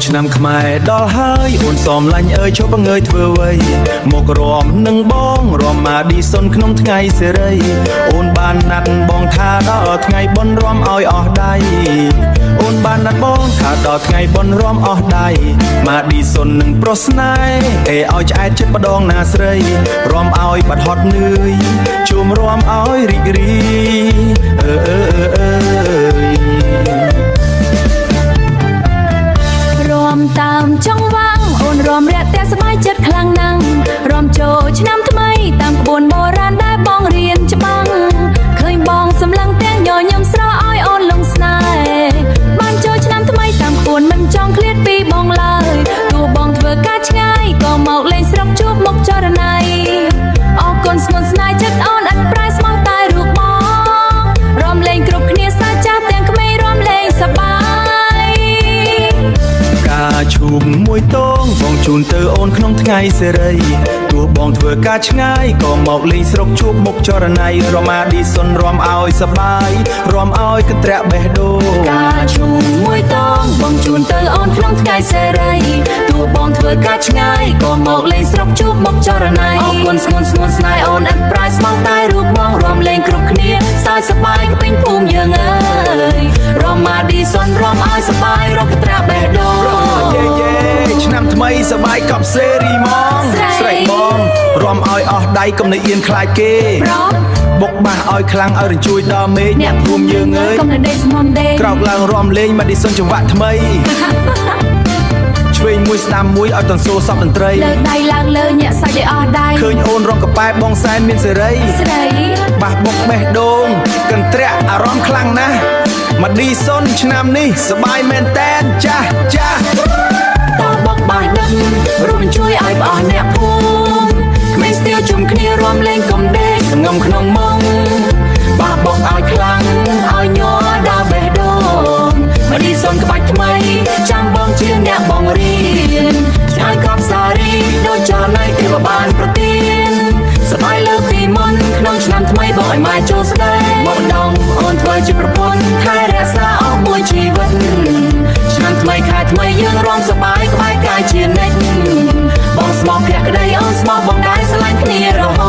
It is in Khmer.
ឆ្នាំខ្មែរដល់ហើយអូនសមឡាញ់អើយជប់ងើយធ្វើអ្វីមករំនឹងបងរំម៉ាឌីសុនក្នុងថ្ងៃសេរីអូនបានណាត់បងថាដល់ថ្ងៃបុណ្យរំឲ្យអស់ដៃអូនបានណាត់បងថាដល់ថ្ងៃបុណ្យរំអស់ដៃម៉ាឌីសុននឹងប្រុសស្នេហ៍ឲ្យឆ្អែតចិត្តម្ដងណាស្រីរំឲ្យបាត់ហត់នឿយជុំរំឲ្យរីករាយរំតាមចង់វាំងអូនរំរាក់តែសប្បាយចិត្តខ្លាំងណាស់រំចូលឆ្នាំថ្មីតាមក្បួនបុរាណដែលបងរៀនច្បាំងឃើញបងសម្លឹងទាំងញញឹមស្រឲ្យអូនលងស្នេហ៍បានចូលឆ្នាំថ្មីតាមក្បួនមិនចង់ឃ្លាតពីបងឡើយទោះបងធ្វើការឆ្ងាយក៏មកលេងស្រុកជួបមុខចរណៃអរគុណស្ងួនស្នេហ៍ចិត្តអូនឥតប្រែស្មោះតែរូបបងរំលេងគ្រប់គ្នាសាចាស់ទាំងក្មេងរំលេងសប្បាយការឈូកមួយតងបងជូនទៅអូនក្នុងថ្ងៃសេរីទោះបងធ្វើការឆ្ងាយក៏មកលេងស្រុកជួបមុខចរណៃរំអាឌីសុនរំឲ្យសបាយរំឲ្យកន្ត្រាក់បេះដូងការឈូកមួយតងបងជូនទៅអូនក្នុងថ្ងៃសេរីទោះបងធ្វើការឆ្ងាយក៏មកលេងស្រុកជួបមុខចរណៃអរគុណស្ងួនស្នេហ៍អូនឥតប្រែស្មោះតែរូបបងរំលេងគ្រប់គ្នាសើចសប្បាយពេញភូមិយើងអើយរំអាឌីសុនរំឲ្យសប្បាយរកកន្ត្រាក់បេះដូងឆ្នាំថ្មីសបាយកប់សេរីមកស្រីបងរំឲ្យអស់ដៃកុំនៅអៀនខ្លាចគេបុកបាសឲ្យខ្លាំងឲ្យរញ្ជួយដល់មេឃអ្នកភូមិយើងអើយកុំនៅដេកស្មន់ដេកក្រោកឡើងរំលេងមកឌីសុនចង្វាក់ថ្មីឆ្វេងមួយស្ដាំមួយឲ្យតន្សូរសពតន្ត្រីលើដៃឡើងលើញាក់សាច់ឲ្យអស់ដៃឃើញអូនរំកប៉ែបងសែនមានសេរីស្រីបាសបុកបេះដូងកន្ត្រាក់អារម្មណ៍ខ្លាំងណាស់មកឌីសុនឆ្នាំនេះសបាយមែនតែនចាស់តោះបកបាយដឹងរួមជួយឲ្យបងអស់អ្នកភូមិក្មេងស្ទាវជុំគ្នារួមលេងកុំដេកសងំក្នុងមុងបាបកឲ្យខ្លាំងឲ្យញ័រដល់បេះដូងមកឌីសុនក្បាច់ថ្មីចាំបងជាអ្នកបងរៀនឆ្លើយកប់សារីដូចចល័យទេវបានប្រទានសប្បាយលើកពីមុនក្នុងឆ្នាំថ្មីបងឲ្យម៉ែចូលស្ដីមកម្ដងអូនធ្វើជាប្រពន្ធថែរក្សាអស់មួយជីវិតឆ្នាំថ្មីខែថ្មីយើងរំសប្បាយក្បែរកាយជានិច្ចបងស្មោះភក្តីអូនស្មោះបងដែរស្រឡាញ់គ្នារហូ